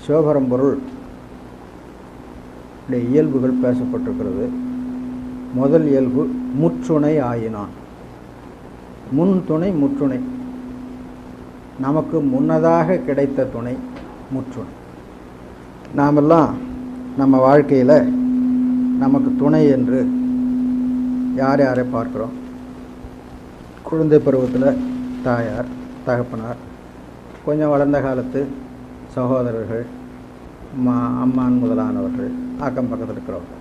சிவபரம்பொருள் இயல்புகள் பேசப்பட்டிருக்கிறது. முதல் இயல்பு முற்றுணை ஆயினான். முன் துணை முற்றுணை, நமக்கு முன்னதாக கிடைத்த துணை முற்றுணை. நாமெல்லாம் நம்ம வாழ்க்கையில் நமக்கு துணை என்று யார் யாரை பார்க்குறோம்? குழந்தை பருவத்தில் தாயார், தகப்பனார், கொஞ்சம் வளர்ந்த காலத்து சகோதரர்கள், அம்மான் முதலானவர்கள், அக்கம் பக்கத்தில் இருக்கிறவங்க.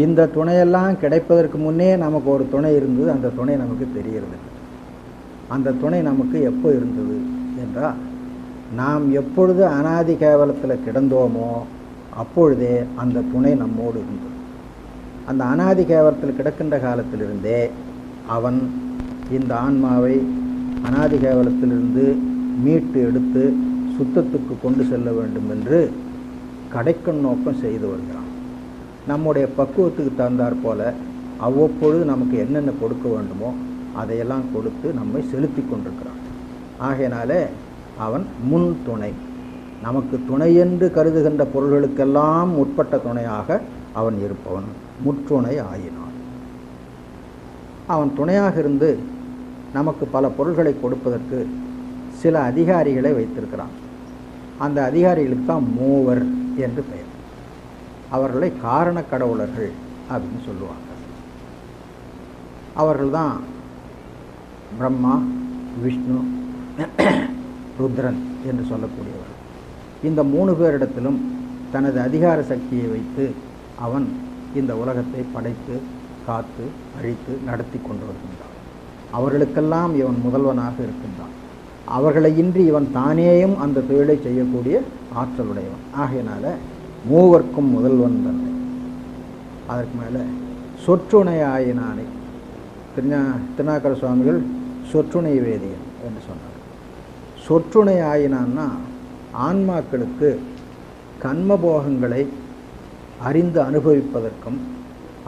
இந்த துணையெல்லாம் கிடைப்பதற்கு முன்னே நமக்கு ஒரு துணை இருந்தது. அந்த துணை நமக்கு தெரிகிறது. அந்த துணை நமக்கு எப்போ இருந்தது என்றால், நாம் எப்பொழுது அனாதி கேவலத்தில் கிடந்தோமோ அப்பொழுதே அந்த துணை நம்மோடு இருந்தது. அந்த அனாதி கேவலத்தில் கிடக்கின்ற காலத்திலிருந்தே அவன் இந்த ஆன்மாவை அனாதி கேவலத்திலிருந்து மீட்டு எடுத்து சுத்தத்துக்கு கொண்டு செல்ல வேண்டும் என்று கடைக்கண் நோக்கம் செய்து வருகிறான். நம்முடைய பக்குவத்துக்கு தகுந்தாற் போல அவ்வப்பொழுது நமக்கு என்னென்ன கொடுக்க வேண்டுமோ அதையெல்லாம் கொடுத்து நம்மை செலுத்தி கொண்டிருக்கிறான். ஆகையினாலே அவன் முன் துணை. நமக்கு துணை என்று கருதுகின்ற பொருள்களுக்கெல்லாம் முற்பட்ட துணையாக அவன் இருப்பவன். முற்றுணை ஆயினான். அவன் துணையாக இருந்து நமக்கு பல பொருள்களை கொடுப்பதற்கு சில அதிகாரிகளை வைத்திருக்கிறான். அந்த அதிகாரிகளுக்கு தான் மூவர் என்று பெயர். அவர்களை காரண கடவுளர்கள் அப்படின்னு சொல்லுவாங்க. அவர்கள்தான் பிரம்மா, விஷ்ணு, ருத்ரன் என்று சொல்லக்கூடியவர். இந்த 3 பேரிடத்திலும் தனது அதிகார சக்தியை வைத்து அவன் இந்த உலகத்தை படைத்து காத்து அழித்து நடத்தி கொண்டு வருகின்றான். அவர்களுக்கெல்லாம் இவன் முதல்வனாக இருக்கின்றான். அவர்களை இன்றி இவன் தானேயும் அந்த தொழிலை செய்யக்கூடிய ஆற்றலுடையவன். ஆகையினால மூவர்க்கும் முதல்வன் தன்னை. அதற்கு மேலே சொற்றுணை ஆயினானை. திருநாக்கர சுவாமிகள் சொற்றுணை வேதியன் என்று சொன்னார். சொற்றுணை ஆயினான்னா ஆன்மாக்களுக்கு கண்மபோகங்களை அறிந்து அனுபவிப்பதற்கும்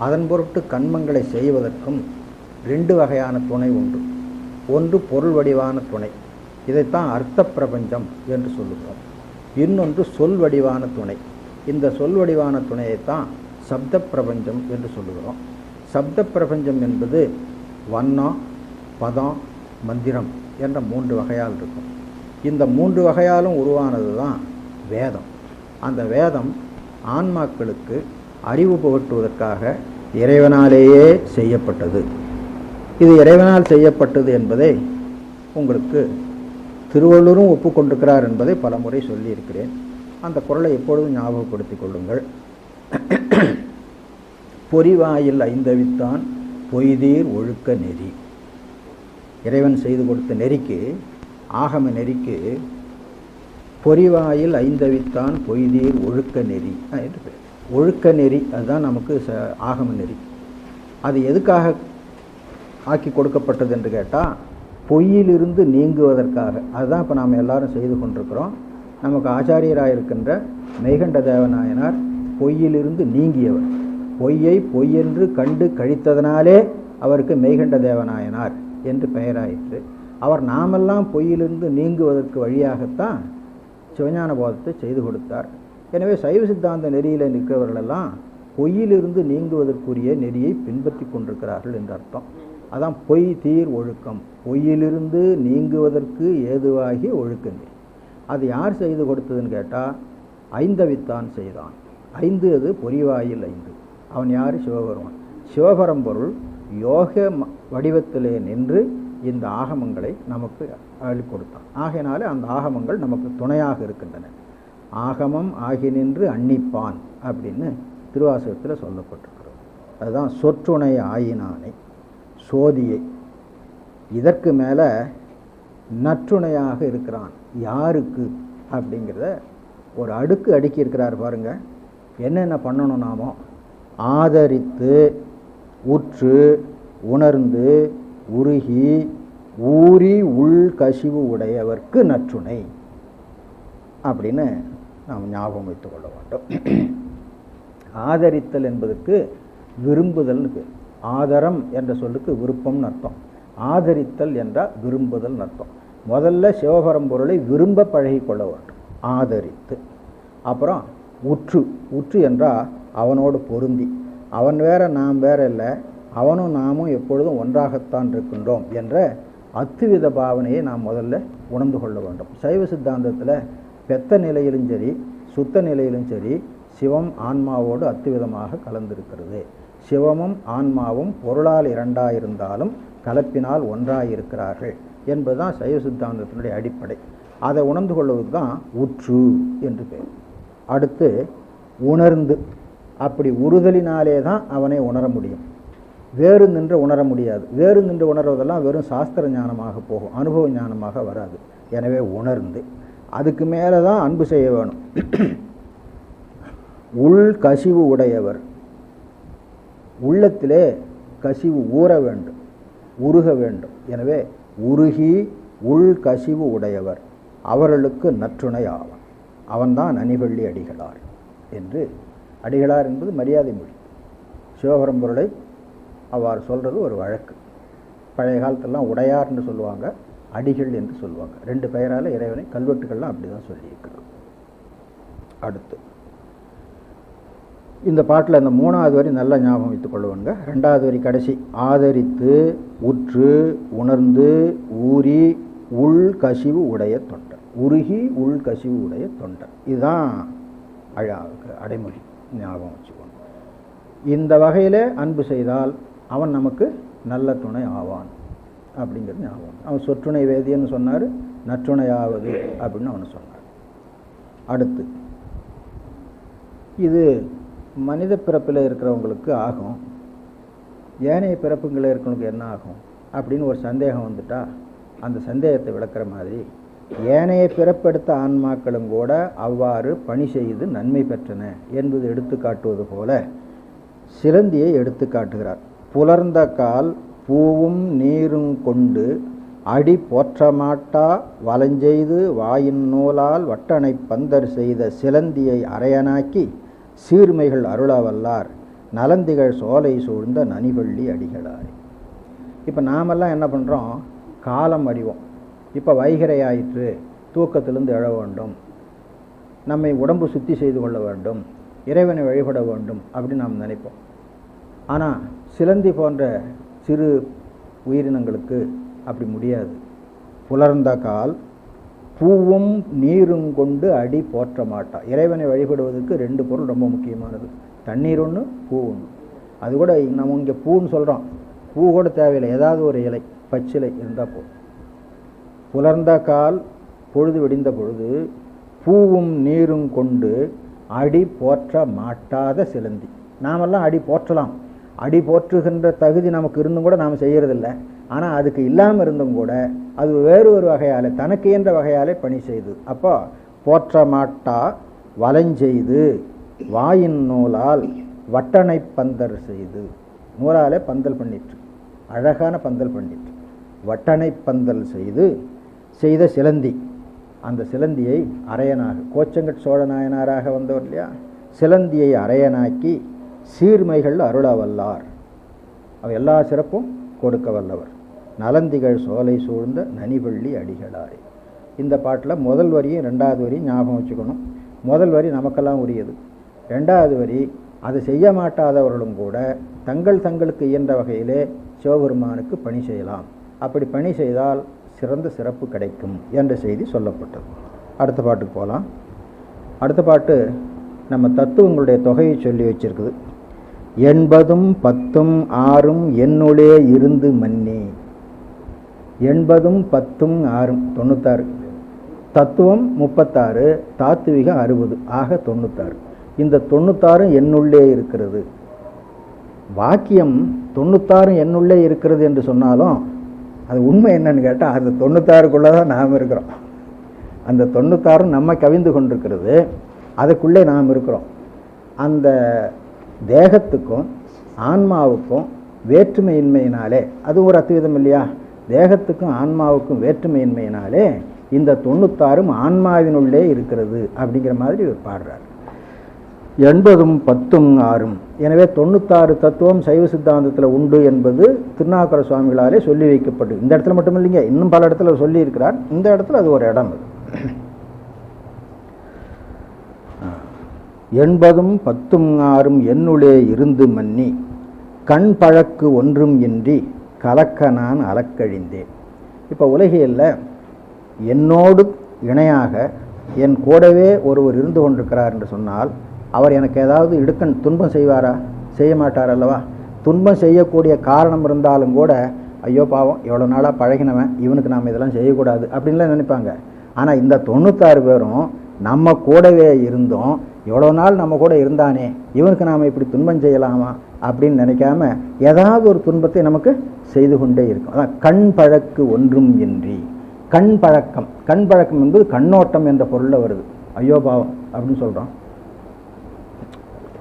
அதன் பொருட்டு கண்மங்களை செய்வதற்கும் 2 வகையான துணை உண்டு. ஒன்று பொருள் வடிவான துணை, இதைத்தான் அர்த்த பிரபஞ்சம் என்று சொல்லுகிறோம். இன்னொன்று சொல் வடிவான துணை. இந்த சொல் வடிவான துணையைத்தான் சப்த பிரபஞ்சம் என்று சொல்லுகிறோம். சப்த பிரபஞ்சம் என்பது வண்ணம், பதம், மந்திரம் என்ற 3 வகையால் இருக்கும். இந்த 3 வகையாலும் உருவானது தான் வேதம். அந்த வேதம் ஆன்மாக்களுக்கு அறிவு புகட்டுவதற்காக இறைவனாலேயே செய்யப்பட்டது. இது இறைவனால் செய்யப்பட்டது என்பதை உங்களுக்கு திருவள்ளுவரும் ஒப்புக்கொண்டிருக்கிறார் என்பதை பல முறை சொல்லியிருக்கிறேன். அந்த குறளை எப்பொழுதும் ஞாபகப்படுத்திக் கொள்ளுங்கள். பொறிவாயில் ஐந்தவித்தான் பொய்தீர் ஒழுக்க நெறி. இறைவன் செய்து கொடுத்த நெறிக்கு, ஆகம நெறிக்கு பொறிவாயில் ஐந்தவித்தான் பொய்தீர் ஒழுக்க நெறி என்று பேர். ஒழுக்க நெறி அதுதான் நமக்கு ஆகம நெறி. அது எதுக்காக ஆக்கி கொடுக்கப்பட்டது என்று கேட்டால், பொய்யிலிருந்து நீங்குவதற்காக. அதுதான் இப்போ நாம் எல்லாரும் செய்து கொண்டிருக்கிறோம். நமக்கு ஆச்சாரியராக இருக்கின்ற மெய்கண்ட தேவநாயனார் பொய்யிலிருந்து நீங்கியவர். பொய்யை பொய்யென்று கண்டு கழித்ததனாலே அவருக்கு மெய்கண்ட தேவநாயனார் என்று பெயராயிற்று. அவர் நாமெல்லாம் பொய்யிலிருந்து நீங்குவதற்கு வழியாகத்தான் சிவஞான போதத்தை செய்து கொடுத்தார். எனவே சைவ சித்தாந்த நெறியில் நிற்கிறவர்களெல்லாம் பொய்யிலிருந்து நீங்குவதற்குரிய நெறியை பின்பற்றி கொண்டிருக்கிறார்கள் என்று அர்த்தம். அதான் பொய் தீர் ஒழுக்கம். பொய்யிலிருந்து நீங்குவதற்கு ஏதுவாகி ஒழுக்க நெறி. அது யார் செய்து கொடுத்ததுன்னு கேட்டால், ஐந்தவித்தான் செய்தான். 5 அது பொறிவாயில் 5. அவன் யார்? சிவபெருமான். சிவபரம்பொருள் யோக வடிவத்திலே நின்று இந்த ஆகமங்களை நமக்கு அள்ளிக் கொடுத்தான். ஆகையினாலே அந்த ஆகமங்கள் நமக்கு துணையாக இருக்கின்றன. ஆகமம் ஆகி நின்று அன்னிப்பான் அப்படின்னு திருவாசகத்தில் சொல்லப்பட்டிருக்கிறது. அதுதான் சொற்றுணை ஆயினானை, சோதியை. இதற்கு மேலே நற்றுணையாக இருக்கிறான். யாருக்கு அப்படிங்கிறத ஒரு அடுக்கு அடுக்கி இருக்கிறார் பாருங்க. என்னென்ன பண்ணணும் நாமோ? ஆதரித்து, உற்று, உணர்ந்து, உருகி, ஊறி உள் கசிவு உடையவர்க்கு நற்றுணை அப்படின்னு நாம் ஞாபகம் வைத்துக் கொள்ள வேண்டும். ஆதரித்தல் என்பதற்கு விரும்புதல்னு பேர். ஆதரம் என்ற சொல்லுக்கு விருப்பம்னு அர்த்தம். ஆதரித்தல் என்றால் விரும்புதல் அர்த்தம். முதல்ல சிவபரம்பொருளை விரும்ப பழகி கொள்ள வேண்டும். ஆதரித்து, அப்புறம் உற்று, உற்று என்றால் அவனோடு பொருந்தி, அவன் வேற நாம் வேற இல்லை, அவனும் நாமும் எப்பொழுதும் ஒன்றாகத்தான் இருக்கின்றோம் என்ற அத்துவித பாவனையை நாம் முதல்ல உணர்ந்து கொள்ள வேண்டும். சைவ சித்தாந்தத்தில் பெத்த நிலையிலும் சரி சுத்த நிலையிலும் சரி சிவம் ஆன்மாவோடு அத்துவிதமாக கலந்திருக்கிறது. சிவமும் ஆன்மாவும் பொருளால் இரண்டாயிருந்தாலும் கலப்பினால் ஒன்றாயிருக்கிறார்கள் என்பதுதான் சைவ சித்தாந்தத்தினுடைய அடிப்படை. அதை உணர்ந்து கொள்வது தான் உற்று என்று பெயர். அடுத்து உணர்ந்து, அப்படி உறுதலினாலே தான் அவனை உணர முடியும். வேறு நின்று உணர முடியாது. வேறு நின்று உணர்வதெல்லாம் வெறும் சாஸ்திர ஞானமாக போகும், அனுபவ ஞானமாக வராது. எனவே உணர்ந்து அதுக்கு மேலே தான் அன்பு செய்ய வேணும். உள் கசிவு உடையவர், உள்ளத்திலே கசிவு ஊற வேண்டும், உருக வேண்டும். எனவே உருகி உள் கசிவு உடையவர் அவர்களுக்கு நற்றுணை ஆவான். அவன்தான் அணிவள்ளி அடிகளார் என்று, அடிகளார் என்பது மரியாதை மொழி. சிவபரம்பொருளை அவ்வாறு சொல்கிறது ஒரு வழக்கு. பழைய காலத்திலலாம் உடையார் என்று சொல்லுவாங்க, அடிகள் என்று சொல்லுவாங்க. ரெண்டு பெயரால் இறைவனை கல்வெட்டுக்கள்லாம் அப்படி தான் சொல்லியிருக்கிறது. அடுத்து இந்த பாட்டில் இந்த 3வது வரி நல்லா ஞாபகம் வைத்துக் கொள்ளுவாங்க. 2வது வரி கடைசி, ஆதரித்து உற்று உணர்ந்து ஊறி உள் கசிவு உடைய தொண்டர், உருகி உள் கசிவு உடைய தொண்டர். இதுதான் அடைமொழி, ஞாபகம் வச்சுக்கணும். இந்த வகையில் அன்பு செய்தால் அவன் நமக்கு நல்ல துணை ஆவான் அப்படிங்கிறது ஞாபகம். அவன் சொற்றுணை வேதியன்னு சொன்னார், நற்றுணையாவது அப்படின்னு அவனு சொன்னார். அடுத்து இது மனித பிறப்பில் இருக்கிறவங்களுக்கு ஆகும், ஏனைய பிறப்புகளில் இருக்கிறவங்களுக்கு என்ன ஆகும் அப்படின்னு ஒரு சந்தேகம் வந்துட்டா அந்த சந்தேகத்தை விளக்குற மாதிரி, ஏனைய பிறப்பெடுத்த ஆன்மாக்களும் கூட அவ்வாறு பணி செய்து நன்மை பெற்றன என்பது எடுத்து காட்டுவது போல சிலந்தியை எடுத்து காட்டுகிறார். புலர்ந்த கால் பூவும் நீரும் கொண்டு அடி போற்றமாட்டா வலஞ்செய்து வாயின் நூலால் வட்டனை பந்தர் செய்த சிலந்தியை அரையனாக்கி சீர்மைகள் அருளவல்லார் நலந்திகள் சோலை சூழ்ந்த நனிவள்ளி அடிகளாரே. இப்போ நாமெல்லாம் என்ன பண்ணுறோம், காலம் அறிவோம். இப்போ வைகரை ஆயிற்று, தூக்கத்திலிருந்து எழ வேண்டும், நம்மை உடம்பு சுத்தி செய்து கொள்ள வேண்டும், இறைவனை வழிபட வேண்டும் அப்படின்னு நாம் நினைப்போம். ஆனால் சிலந்தி போன்ற சிறு உயிரினங்களுக்கு அப்படி முடியாது. புலர்ந்த கால் பூவும் நீரும் கொண்டு அடி போற்ற மாட்டா. இறைவனை வழிபடுவதற்கு 2 பொருள் ரொம்ப முக்கியமானது, தண்ணீர் ஒன்று, பூ ஒன்று. அது கூட நம்ம இங்கே பூன்னு சொல்கிறோம், பூ கூட தேவையில்லை, ஏதாவது ஒரு இலை, பச்சிலை இருந்தால் போதும். புலர்ந்த கால் பொழுது விடிந்த பொழுது பூவும் நீரும் கொண்டு அடி போற்ற மாட்டாத சிலந்தி. நாமெல்லாம் அடி போற்றலாம், அடி போற்றுகின்ற தகுதி நமக்கு இருந்தும் கூட நாம் செய்கிறதில்லை. ஆனால் அதுக்கு இல்லாமல் இருந்தும் கூட அது வேறு ஒரு வகையால், தனக்கு என்ற வகையாலே பணி செய்து. அப்போ போற்ற மாட்டா வலஞ்செய்து வாயின் நூலால் வட்டனை பந்தர் செய்து, நூலாலே பந்தல் பண்ணிட்டு, அழகான பந்தல் பண்ணிட்டு, வட்டனை பந்தல் செய்த சிலந்தி. அந்த சிலந்தியை அரையனாக, கோச்சங்கட் சோழ நாயனாராக வந்தவர் இல்லையா, சிலந்தியை அரையனாக்கி சீர்மைகள் அருள வல்லார், அவர் எல்லா சிறப்பும் கொடுக்க வல்லவர், நலந்திகள் சோலை சூழ்ந்த நனிவள்ளி அடிகளாரே. இந்த பாட்டில் முதல் வரியும் 2வது வரியும் ஞாபகம் வச்சுக்கணும். முதல் வரி நமக்கெல்லாம் உரியது, 2வது வரி அதை செய்ய மாட்டாதவர்களும் கூட தங்களுக்கு இயன்ற வகையிலே சிவபெருமானுக்கு பணி செய்யலாம், அப்படி பணி செய்தால் சிறந்த சிறப்பு கிடைக்கும் என்ற செய்தி சொல்லப்பட்டது. அடுத்த பாட்டுக்கு போகலாம். அடுத்த பாட்டு நம்ம தத்துவங்களுடைய தொகையை சொல்லி வச்சிருக்குது. 80 10 6 என்னுளே இருந்து மன்னி. 80 10 6 96, தத்துவம் 36, தாத்துவிகம் 60, ஆக 96. இந்த 96 என்னுள்ளே இருக்கிறது. வாக்கியம் 96 என்னுள்ளே இருக்கிறது என்று சொன்னாலும் அது உண்மை என்னன்னு கேட்டால் அந்த 96க்குள்ளே தான் நாம் இருக்கிறோம். அந்த 96 நம்ம கவிந்து கொண்டிருக்கிறது, அதுக்குள்ளே நாம் இருக்கிறோம். அந்த தேகத்துக்கும் ஆன்மாவுக்கும் வேற்றுமையின்மையினாலே, அது ஒரு அத்விதம் இல்லையா, தேகத்துக்கும் ஆன்மாவுக்கும் வேற்றுமையின்மையினாலே இந்த 96 ஆன்மாவினுள்ளே இருக்கிறது அப்படிங்கிற மாதிரி இவர் பாடுறார். 80 10 6. எனவே 96 தத்துவம் சைவ சித்தாந்தத்தில் உண்டு என்பது திருநாவுக்கர சுவாமிகளாலே சொல்லி வைக்கப்பட்டு, இந்த இடத்துல மட்டும் இல்லைங்க, இன்னும் பல இடத்துல சொல்லி இருக்கிறார். இந்த இடத்துல அது ஒரு இடம். அது எண்பதும் பத்தும் ஆறும் என்னுளே இருந்து மன்னி கண் பழக்கு ஒன்றும் இன்றி கலக்க நான் அலக்கழிந்தேன். இப்போ உலகியல்ல என்னோடு இணையாக என் கூடவே ஒருவர் இருந்து கொண்டிருக்கிறார் என்று சொன்னால் அவர் எனக்கு ஏதாவது இடுக்கண் துன்பம் செய்வாரா? செய்ய மாட்டார் அல்லவா? துன்பம் செய்யக்கூடிய காரணம் இருந்தாலும் கூட ஐயோ பாவம் எவ்வளோ நாளாக பழகினவன், இவனுக்கு நாம் இதெல்லாம் செய்யக்கூடாது அப்படின்லாம் நினைப்பாங்க. ஆனால் இந்த 96 பேரும் நம்ம கூடவே இருந்தோம், எவ்வளோ நாள் நம்ம கூட இருந்தானே, இவனுக்கு நாம் இப்படி துன்பம் செய்யலாமா அப்படின்னு நினைக்காம ஏதாவது ஒரு துன்பத்தை நமக்கு செய்து கொண்டே இருக்கும். அதான் கண் பழக்கு ஒன்றும் இன்றி. கண் பழக்கம் என்பது கண்ணோட்டம் என்ற பொருளில் வருது. ஐயோ பாவம் அப்படின்னு சொல்கிறோம்,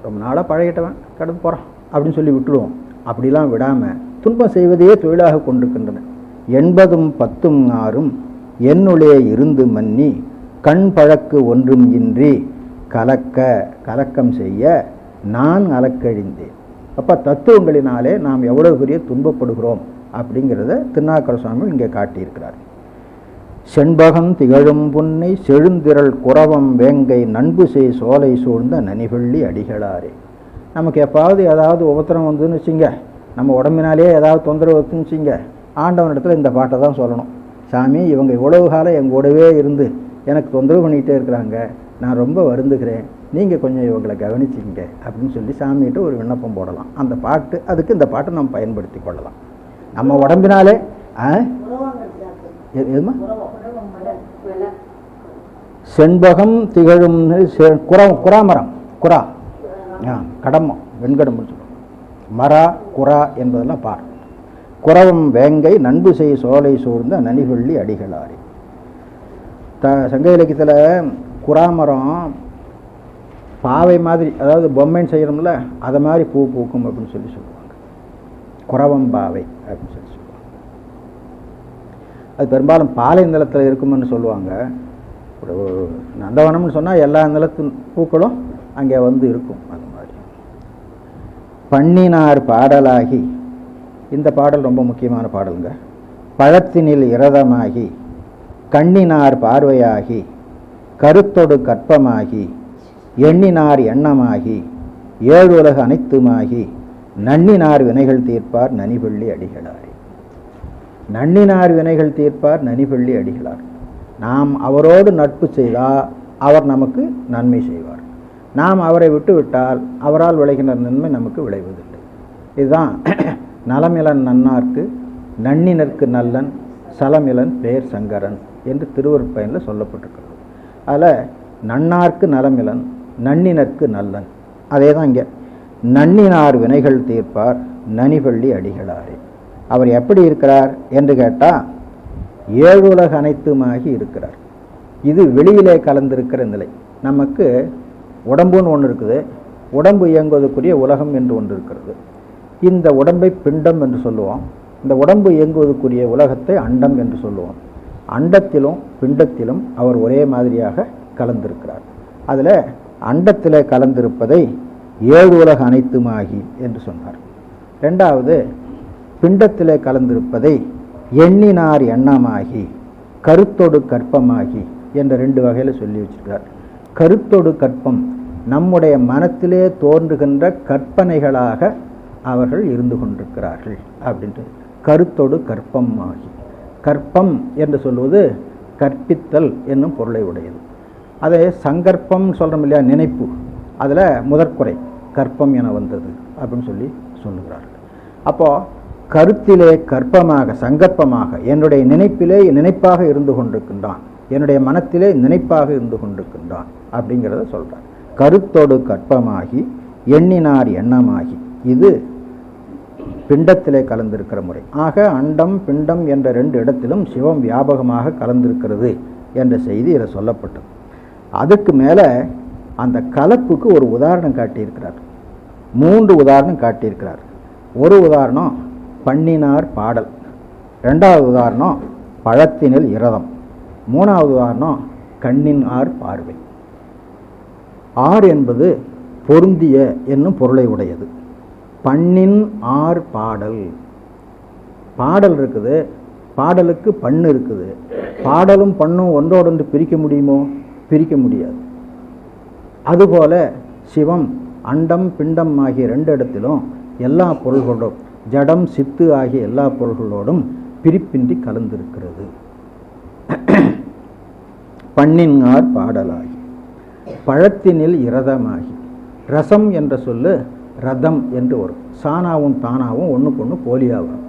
ரொம்ப நாளாக பழகிட்டவன் கடந்து போகிறான் அப்படின்னு சொல்லி விட்டுடுவோம். அப்படிலாம் விடாமல் துன்பம் செய்வதையே தொழிலாக கொண்டிருக்கின்றன. 80ம் 10ம் 6ம் என்னுளே இருந்து மன்னி கண் பழக்கு ஒன்றும் இன்றி கலக்கம் செய்ய நான் அலக்கழிந்தேன். அப்போ தத்துவங்களினாலே நாம் எவ்வளவு பெரிய துன்பப்படுகிறோம் அப்படிங்கிறத திருநாவுக்கரசு சுவாமி இங்கே காட்டியிருக்கிறார். செண்பகம் திகழும் புன்னை செழுந்திரள் குரவம் வேங்கை நண்பு செய் சோலை சூழ்ந்த நனிவள்ளி அடிகளாரே. நமக்கு எப்பாவது ஏதாவது உபத்திரம் வந்துன்னு வச்சுங்க, நம்ம உடம்பினாலே ஏதாவது தொந்தரவு வந்துன்னு வச்சுங்க, ஆண்டவனிடத்தில் இந்த பாட்டை தான் சொல்லணும். சாமி, இவங்க இவ்வளவு காலம் எங்கூடவே இருந்து எனக்கு தொந்தரவு பண்ணிக்கிட்டே இருக்கிறாங்க, நான் ரொம்ப வருந்துகிறேன், நீங்கள் கொஞ்சம் இவங்களை கவனிச்சிங்க அப்படின்னு சொல்லி சாமிகிட்ட ஒரு விண்ணப்பம் போடலாம். அந்த பாட்டு, அதுக்கு இந்த பாட்டை நம்ம பயன்படுத்தி கொள்ளலாம். நம்ம உடம்பினாலே எதுமா செண்பகம் திகழும் குராமரம், குரா கடம்பம் வெண்கடம் சொல்லுவோம், மரா குரா என்பதெல்லாம் பார். குரவம் வேங்கை நண்பு செய் சோலை சூழ்ந்த நனிவள்ளி அடிகளாரே. சங்க இலக்கியத்தில் குராமரம் பாவை மாதிரி, அதாவது பொம்மைன்னு செய்கிறோம்ல, அதை மாதிரி பூ பூக்கும் அப்படின்னு சொல்லி சொல்லுவாங்க. குரவம் பாவை அப்படின்னு சொல்லி சொல்லுவாங்க. அது பெரும்பாலும் பாலை நிலத்தில் இருக்குமென்னு சொல்லுவாங்க. நந்தவனம்னு சொன்னால் எல்லா நிலத்து பூக்களும் அங்கே வந்து இருக்கும். அது மாதிரி பண்ணினார் பாடலாகி, இந்த பாடல் ரொம்ப முக்கியமான பாடலுங்க. பழத்தினில் இரதமாகி கண்ணினார் பார்வையாகி கருத்தொடு கற்பமாகி எண்ணினார் எண்ணமாகி ஏழு உலக அனைத்துமாகி நன்னினார் வினைகள் தீர்ப்பார் நனிவள்ளி அடிகளாரே. நன்னினார் வினைகள் தீர்ப்பார் நனிவள்ளி அடிகளார். நாம் அவரோடு நட்பு செய்தால் அவர் நமக்கு நன்மை செய்வார். நாம் அவரை விட்டுவிட்டால் அவரால் விளைகின்ற நன்மை நமக்கு விளைவதில்லை. இதுதான் நலமிலன் நன்னார்க்கு நன்னினர்க்கு நல்லன் சலமிலன் பேர் சங்கரன் என்று திருவருட்பயனில் சொல்லப்பட்டிருக்கிறது. அதில் நன்னார்க்கு நலமிலன் நன்னினர்க்கு நல்லன், அதே தான் இங்கே நன்னினார் வினைகள் தீர்ப்பார் நனிவள்ளி அடிகளாரே. அவர் எப்படி இருக்கிறார் என்று கேட்டால் ஏழுலக அனைத்துமாகி இருக்கிறார். இது வெளியிலே கலந்திருக்கிற நிலை. நமக்கு உடம்புன்னு ஒன்று இருக்குது, உடம்பு இயங்குவதற்குரிய உலகம் என்று ஒன்று இருக்கிறது. இந்த உடம்பை பிண்டம் என்று சொல்லுவோம், இந்த உடம்பு இயங்குவதற்குரிய உலகத்தை அண்டம் என்று சொல்லுவோம். அண்டத்திலும் பிண்டத்திலும் அவர் ஒரே மாதிரியாக கலந்திருக்கிறார். அதில் அண்டத்தில் கலந்திருப்பதை ஏழு உலக அனைத்துமாகி என்று சொன்னார். ரெண்டாவது, பிண்டத்தில் கலந்திருப்பதை எண்ணினார் எண்ணமாகி கருத்தொடு கற்பமாகி என்ற 2 வகையில் சொல்லி வச்சிருக்கிறார். கருத்தொடு கற்பம், நம்முடைய மனத்திலே தோன்றுகின்ற கற்பனைகளாக அவர்கள் இருந்து கொண்டிருக்கிறார்கள் அப்படின்ட்டு கருத்தொடு கற்பம் ஆகி. கற்பம் என்று சொல்வது கற்பித்தல் என்னும் பொருளை உடையது. அதை சங்கற்பம் சொல்கிறோம் இல்லையா, நினைப்பு, அதில் முதற்குறை கற்பம் என வந்தது அப்படின்னு சொல்லி சொல்லுகிறார்கள். அப்போது கருத்திலே கற்பமாக சங்கற்பமாக என்னுடைய நினைப்பிலே நினைப்பாக இருந்து கொண்டிருக்கின்றான், என்னுடைய மனத்திலே நினைப்பாக இருந்து கொண்டிருக்கின்றான் அப்படிங்கிறத சொல்கிறார். கருத்தோடு கற்பமாகி எண்ணினார் எண்ணமாகி, இது பிண்டத்திலே கலந்திருக்கிற முறை. ஆக அண்டம் பிண்டம் என்ற 2 இடத்திலும் சிவம் வியாபகமாக கலந்திருக்கிறது என்ற செய்தி இதில் சொல்லப்பட்டது. அதுக்கு மேலே அந்த கலப்புக்கு ஒரு உதாரணம் காட்டியிருக்கிறார். 3 உதாரணம் காட்டியிருக்கிறார். ஒரு உதாரணம் பண்ணினார் பாடல், 2வது உதாரணம் பழத்தினில் இரதம், 3வது உதாரணம் கண்ணின் ஆர் பார்வை. ஆர் என்பது பொருந்திய என்னும் பொருளை உடையது. பண்ணின் ஆர் பாடல், பாடல் இருக்குது, பாடலுக்கு பண்ணு இருக்குது. பாடலும் பண்ணும் ஒன்றோடொன்று பிரிக்க முடியுமோ? பிரிக்க முடியாது. அதுபோல சிவம் அண்டம் பிண்டம் ஆகிய 2 இடத்திலும் எல்லா பொருள்களோடும் ஜடம் சித்து ஆகிய எல்லா பொருள்களோடும் பிரிப்பின்றி கலந்திருக்கிறது. பண்ணின்ஆர் பாடலாகி பழத்தினில் இரதமாகி. ரசம் என்ற சொல்லு ரதம் என்று வரும். சானாவும் தானாவும் ஒன்றுக்கு ஒன்று போலியாக வரும்.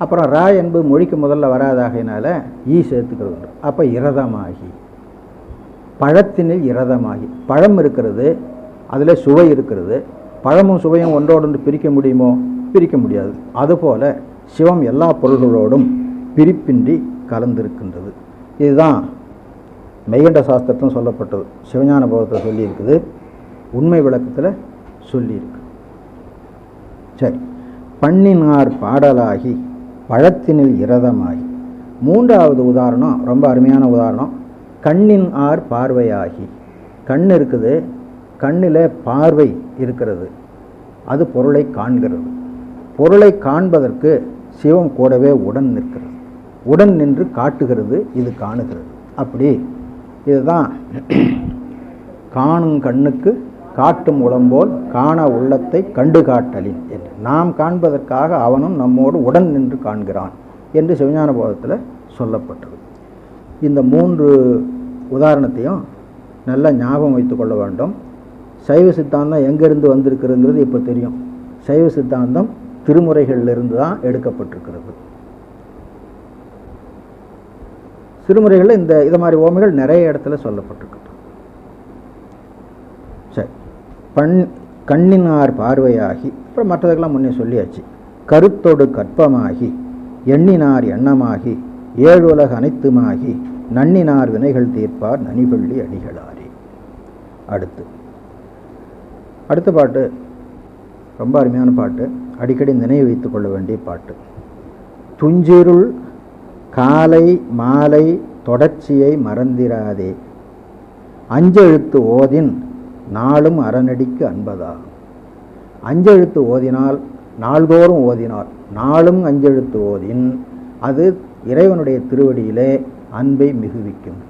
அப்புறம் ரா என்பது மொழிக்கு முதல்ல வராதாகினால ஈ சேர்த்துக்கிறது. அப்போ இரதமாகி, பழத்தினில் இரதமாகி. பழம் இருக்கிறது, அதில் சுவை இருக்கிறது. பழமும் சுவையும் ஒன்றோடு பிரிக்க முடியுமோ? பிரிக்க முடியாது. அதுபோல சிவம் எல்லா பொருள்களோடும் பிரிப்பின்றி கலந்திருக்கின்றது. இதுதான் மெய்கண்ட சாஸ்திரத்தும் சொல்லப்பட்டது. சிவஞான போதத்தில் சொல்லியிருக்குது, உண்மை விளக்கத்தில் சொல்லியிருக்கு. சரி, பண்ணினார் பாடலாகி பழத்தினில் இரதமாகி. 3வது உதாரணம் ரொம்ப அருமையான உதாரணம். கண்ணின் ஆர் பார்வையாகி. கண் இருக்குது, கண்ணில் பார்வை இருக்கிறது, அது பொருளை காண்கிறது. பொருளை காண்பதற்கு சிவம் கூடவே உடன் நிற்கிறது. உடன் நின்று காட்டுகிறது, இது காணுகிறது. அப்படி இதுதான் காணும் கண்ணுக்கு காட்டும் உடம்போல் காண உள்ளத்தை கண்டு காட்டலின் என்று. நாம் காண்பதற்காக அவனும் நம்மோடு உடன் நின்று காண்கிறான் என்று சிவஞான போதத்தில் சொல்லப்பட்டது. இந்த 3 உதாரணத்தையும் நல்லா ஞாபகம் வைத்து கொள்ள வேண்டும். சைவ சித்தாந்தம் எங்கேருந்து வந்திருக்கிறதுங்கிறது இப்போ தெரியும். சைவ சித்தாந்தம் திருமுறைகளிலிருந்து தான் எடுக்கப்பட்டிருக்கிறது. திருமுறைகளில் இது மாதிரி ஓமைகள் நிறைய இடத்துல சொல்லப்பட்டிருக்கு. சரி, கண்ணினார் பார்வையாகி. அப்புறம் மற்றதுக்கெல்லாம் முன்னே சொல்லியாச்சு. கருத்தொடு கற்பமாகி, எண்ணினார் எண்ணமாகி, 7 உலக அனைத்துமாகி, நன்னினார் வினைகள் தீர்ப்பார் நனிபள்ளி அடிகளாரே. அடுத்த பாட்டு ரொம்ப அருமையான பாட்டு, அடிக்கடி நினைவு வைத்துக் கொள்ள வேண்டிய பாட்டு. துஞ்சிருள் காலை மாலை தொடர்ச்சியை மறந்திராதே, அஞ்செழுத்து ஓதின் நாளும் அறநடிக்கு அன்பதாகும். அஞ்செழுத்து ஓதினால், நாள்தோறும் ஓதினால், நாளும் அஞ்செழுத்து ஓதின் அது இறைவனுடைய திருவடியிலே அன்பை மிகுவிக்கும்.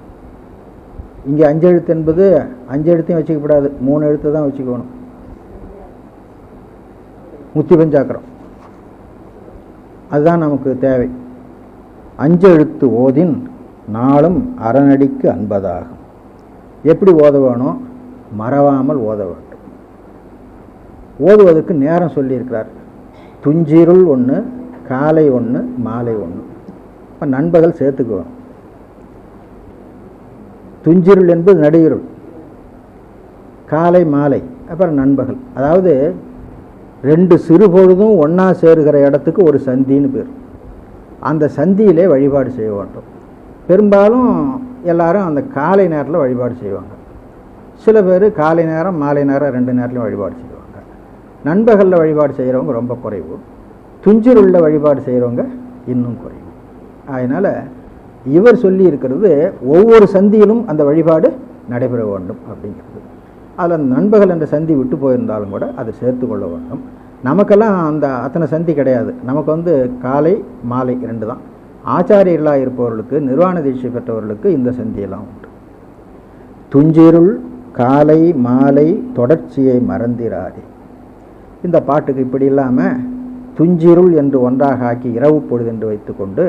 இங்கே அஞ்செழுத்து என்பது 5 எழுத்தையும் வச்சுக்கப்படாது, 3 எழுத்து தான் வச்சுக்கணும். முத்தி பஞ்சாக்கரம் அதுதான் நமக்கு தேவை. அஞ்செழுத்து ஓதின் நாளும் அறநடிக்கு அன்பதாகும். எப்படி ஓத வேணும்? மறவாமல் ஓத வேண்டும். ஓதுவதற்கு நேரம் சொல்லியிருக்கிறார். துஞ்சிருள் 1, காலை 1, மாலை 1. இப்போ நண்பகல் சேர்த்துக்குவோம். துஞ்சிருள் என்பது நடுயிருள், காலை மாலை, அப்புறம் நண்பகல். அதாவது 2 சிறு பொழுதும் ஒன்றா சேருகிற இடத்துக்கு ஒரு சந்தின்னு பேர். அந்த சந்தியிலே வழிபாடு செய்ய வேண்டும். பெரும்பாலும் எல்லாரும் அந்த காலை நேரத்தில் வழிபாடு செய்வாங்க. சில பேர் காலை நேரம் மாலை நேரம் 2 நேரத்துலையும் வழிபாடு செய்வாங்க. நண்பகலில் வழிபாடு செய்கிறவங்க ரொம்ப குறைவு. துஞ்சிருள்ள வழிபாடு செய்கிறவங்க இன்னும் குறைவு. அதனால் இவர் சொல்லி இருக்கிறது ஒவ்வொரு சந்தியிலும் அந்த வழிபாடு நடைபெற வேண்டும் அப்படிங்கிறது. அதில் நண்பகல் என்ற சந்தி விட்டு போயிருந்தாலும் கூட அதை சேர்த்து கொள்ள வேண்டும். நமக்கெல்லாம் அத்தனை சந்தி கிடையாது. நமக்கு காலை மாலை 2 தான். ஆச்சாரியர்களாக இருப்பவர்களுக்கு, நிர்வாண தீட்சை பெற்றவர்களுக்கு இந்த சந்தியெல்லாம் உண்டு. துஞ்சிருள் காலை மாலை தொடர்ச்சியை மறந்திராதே. இந்த பாட்டுக்கு இப்படி இல்லாமல் துஞ்சிருள் என்று ஒன்றாக ஆக்கி இரவு பொழுது என்று வைத்துக்கொண்டு,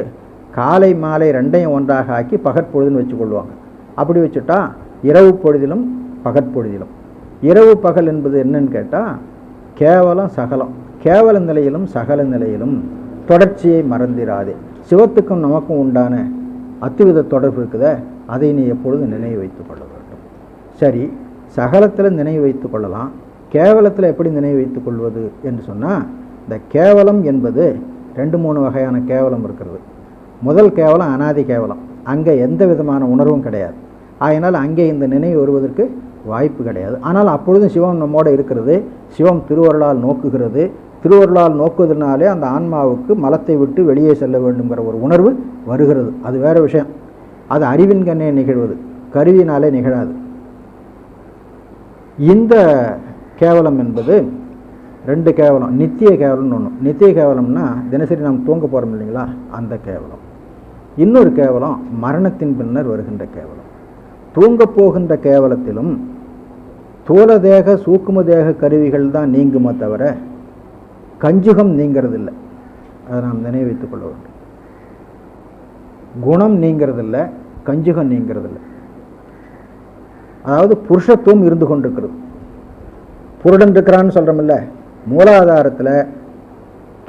காலை மாலை 2ஐயும் ஒன்றாக ஆக்கி பகற்பொழுதுன்னு வச்சுக்கொள்வாங்க. அப்படி வச்சுட்டா இரவு பொழுதிலும் பகற்பொழுதிலும். இரவு பகல் என்பது என்னன்னு கேட்டால் கேவலம் சகலம். கேவல நிலையிலும் சகல நிலையிலும் தொடர்ச்சியை மறந்திராதே. சிவத்துக்கும் நமக்கும் உண்டான அத்துவித தொடர்பு இருக்குதே, அதை நீ எப்பொழுதும் நினைவு வைத்துக் கொள்ள வேண்டும். சரி, சகலத்தில் நினைவு வைத்துக் கொள்ளலாம், கேவலத்தில் எப்படி நினைவு வைத்துக் கொள்வது என்று சொன்னால், இந்த கேவலம் என்பது 2-3 வகையான கேவலம் இருக்கிறது. முதல் கேவலம் அனாதி கேவலம். அங்கே எந்த விதமான உணர்வும் கிடையாது. அதனால் அங்கே இந்த நினைவு வருவதற்கு வாய்ப்பு கிடையாது. ஆனால் அப்பொழுதும் சிவம் நம்மோடு இருக்கிறது. சிவம் திருவருளால் நோக்குகிறது. திருவருளால் நோக்குவதனாலே அந்த ஆன்மாவுக்கு மலத்தை விட்டு வெளியே செல்ல வேண்டுங்கிற ஒரு உணர்வு வருகிறது. அது வேறு விஷயம். அது அறிவின் கண்ணே நிகழ்வது, கருவினாலே நிகழாது. இந்த கேவலம் என்பது 2 கேவலம். நித்திய கேவலம்னு ஒன்று. நித்திய கேவலம்னா தினசரி நாம் தூங்க போகிறோம் இல்லைங்களா, அந்த கேவலம். இன்னொரு கேவலம் மரணத்தின் பின்னர் வருகின்ற கேவலம். தூங்கப் போகின்ற கேவலத்திலும் தூல தேக சூக்கும தேக கருவிகள் தான் நீங்குமே தவிர கஞ்சுகம் நீங்கிறதில்லை. அதை நாம் நினைவு வைத்துக் கொள்ள வேண்டும். குணம் நீங்கிறதில்லை, கஞ்சுகம் நீங்கிறதில்லை. அதாவது புருஷத்துவம் இருந்து கொண்டிருக்கிறது. புருடன் இருக்கிறான்னு சொல்கிறோமில்ல, மூலாதாரத்தில்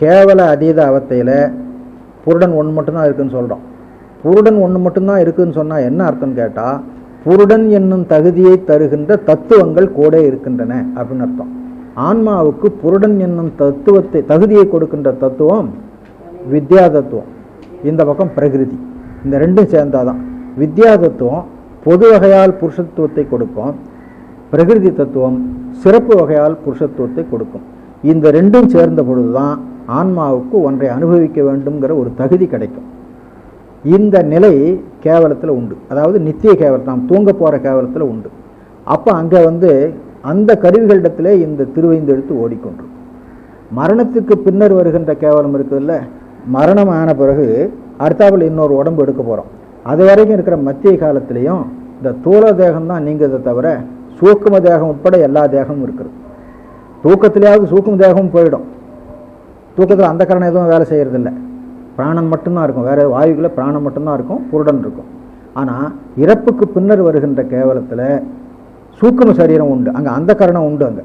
கேவல அதீத அவத்தையில் புருடன் ஒன்று மட்டும்தான் இருக்குதுன்னு சொல்கிறோம். புருடன் ஒன்று மட்டும்தான் இருக்குதுன்னு சொன்னால் என்ன அர்த்தம் கேட்டால், புருடன் என்னும் தகுதியை தருகின்ற தத்துவங்கள் கூட இருக்கின்றன அப்படின்னு அர்த்தம். ஆன்மாவுக்கு புருடன் என்னும் தகுதியை கொடுக்கின்ற தத்துவம் வித்யா தத்துவம், இந்த பக்கம் பிரகிருதி. இந்த ரெண்டும் சேர்ந்தாதான். வித்யா தத்துவம் பொது வகையால் புருஷத்துவத்தை கொடுக்கும், பிரகிருதி தத்துவம் சிறப்பு வகையால் புருஷத்துவத்தை கொடுக்கும். இந்த ரெண்டும் சேர்ந்த பொழுதுதான் ஆன்மாவுக்கு ஒன்றை அனுபவிக்க வேண்டும்ங்கிற ஒரு தகுதி கிடைக்கும். இந்த நிலை கேவலத்தில் உண்டு. அதாவது நித்திய கேவலம், நாம் தூங்க போகிற கேவலத்தில் உண்டு. அப்போ அங்கே அந்த கருவிகளிடத்தில் இந்த திருவைந்தெழுத்து ஓடிக்கொண்டு, மரணத்துக்கு பின்னர் வருகின்ற கேவலம் இருக்குதுல்ல, மரணம் ஆன பிறகு அடுத்தாப்பில் இன்னொரு உடம்பு எடுக்க போகிறோம். அது வரைக்கும் இருக்கிற மத்திய காலத்திலையும் இந்த தூல தேகம்தான் நீங்கிறதை தவிர சூக்கும தேகம் உட்பட எல்லா தேகமும் இருக்குது. தூக்கத்திலேயாவது சூக்கும தேகமும் போயிடும். தூக்கத்தில் அந்த கரணம் எதுவும் வேலை செய்கிறதில்லை, பிராணன் மட்டும்தான் இருக்கும். வேறு வாயுக்களை பிராணம் மட்டும்தான் இருக்கும், புருடன் இருக்கும். ஆனால் இறப்புக்கு பின்னர் வருகின்ற கேவலத்தில் சூக்கும சரீரம் உண்டு, அங்கே அந்த கரணம் உண்டு, அங்கே